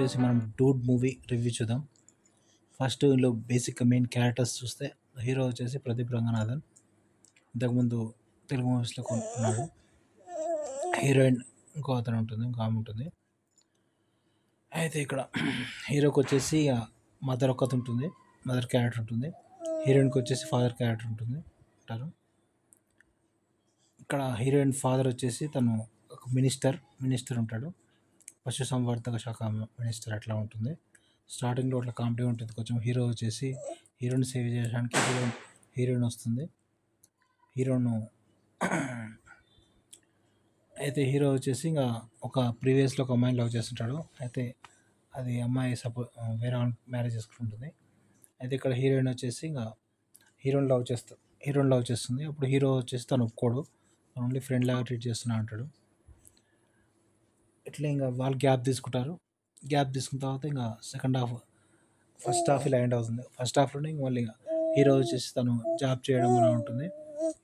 వచ్చేసి మనం 'Dude' movie review చూద్దాం. ఫస్ట్ ఇందులో బేసిక్‌గా మెయిన్ క్యారెక్టర్స్ చూస్తే హీరో వచ్చేసి ప్రదీప్ రంగనాథన్. ఇంతకుముందు తెలుగు మూవీస్‌లో ఉన్నాడు. హీరోయిన్ ఇంకో అతను ఉంటుంది. ఇంకో ఆమె ఉంటుంది. అయితే ఇక్కడ హీరోకి వచ్చేసి మదర్ ఒక్కతి ఉంటుంది. మదర్ క్యారెక్టర్ ఉంటుంది. హీరోయిన్‌కి వచ్చేసి ఫాదర్ క్యారెక్టర్ ఉంటారు. ఇక్కడ హీరోయిన్ ఫాదర్ వచ్చేసి తను ఒక మినిస్టర్ ఉంటాడు. పశుసంవర్ధక శాఖ మినిస్టర్ అట్లా ఉంటుంది. స్టార్టింగ్లో అట్లా కామెడీ ఉంటుంది కొంచెం. హీరో వచ్చేసి హీరోని సేవ్ చేయడానికి హీరోయిన్ వస్తుంది. హీరోను అయితే హీరో వచ్చేసి ఇంకా ఒక ప్రీవియస్లో ఒక అమ్మాయిని లవ్ చేస్తుంటాడు. అయితే అది అమ్మాయి వేరే మ్యారేజ్ చేసుకుంటుంది. అయితే ఇక్కడ హీరోయిన్ వచ్చేసి ఇంకా హీరోని లవ్ చేస్తుంది. అప్పుడు హీరో వచ్చేసి తను ఒప్పుకోడు. ఓన్లీ ఫ్రెండ్ లాగా ట్రీట్ చేస్తున్నా అంటాడు. ఇట్లా ఇంకా వాళ్ళు గ్యాప్ తీసుకుంటారు. గ్యాప్ తీసుకున్న తర్వాత ఇంకా సెకండ్ హాఫ్ ఫస్ట్ హాఫ్ ఇలా ఎండ్ అవుతుంది. ఫస్ట్ హాఫ్లోనే ఇంక మళ్ళీ హీరో వచ్చేసి తను జాబ్ చేయడం అలా ఉంటుంది.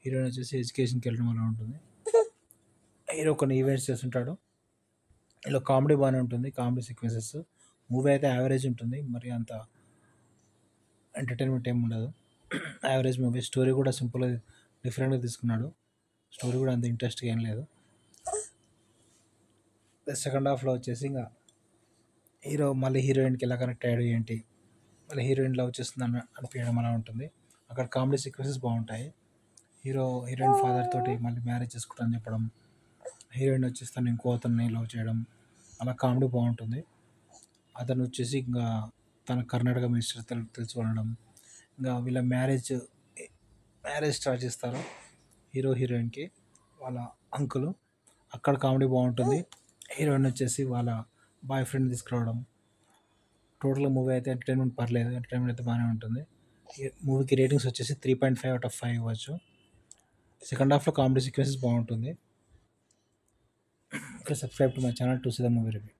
హీరోయిన్ వచ్చేసి ఎడ్యుకేషన్కి వెళ్ళడం అలా ఉంటుంది. హీరో కొన్ని ఈవెంట్స్ చేస్తుంటాడు. ఇలా కామెడీ బాగానే ఉంటుంది. Comedy sequences. మూవీ అయితే యావరేజ్ ఉంటుంది. మరి అంత ఎంటర్టైన్మెంట్ ఏమి ఉండదు. Average movie. స్టోరీ కూడా సింపుల్గా డిఫరెంట్గా తీసుకున్నాడు. స్టోరీ కూడా అంత ఇంట్రెస్ట్గా ఏం లేదు. సెకండ్ హాఫ్లో వచ్చేసి ఇంకా హీరో మళ్ళీ హీరోయిన్కి ఎలా కనెక్ట్ అయ్యాడు ఏంటి, మళ్ళీ హీరోయిన్ లవ్ చేస్తుంది అనిపించడం అలా ఉంటుంది. అక్కడ కామెడీ సీక్వెన్సెస్ బాగుంటాయి. హీరోయిన్ ఫాదర్ తోటి మళ్ళీ మ్యారేజ్ చేసుకుంటానని చెప్పడం, హీరోయిన్ వచ్చేసి తను ఇంకో అతన్ని లవ్ చేయడం, అలా కామెడీ బాగుంటుంది. అతను వచ్చేసి ఇంకా తన కర్ణాటక మినిస్టర్ తెలుసు అనడం, ఇంకా వీళ్ళ మ్యారేజ్ స్టార్ట్ చేస్తారు హీరోయిన్కి వాళ్ళ అంకుల్. అక్కడ కామెడీ బాగుంటుంది. హీరోయిన్ వచ్చేసి వాళ్ళ బాయ్ ఫ్రెండ్ తీసుకురావడం. టోటల్ మూవీ అయితే ఎంటర్టైన్మెంట్ పర్లేదు. ఎంటర్టైన్మెంట్ అయితే బాగానే ఉంటుంది. మూవీకి రేటింగ్స్ వచ్చేసి 3.5/5 ఇవ్వచ్చు. సెకండ్ హాఫ్లో కామెడీ సీక్వెన్సెస్ బాగుంటుంది. Subscribe to my channel to see the movie review.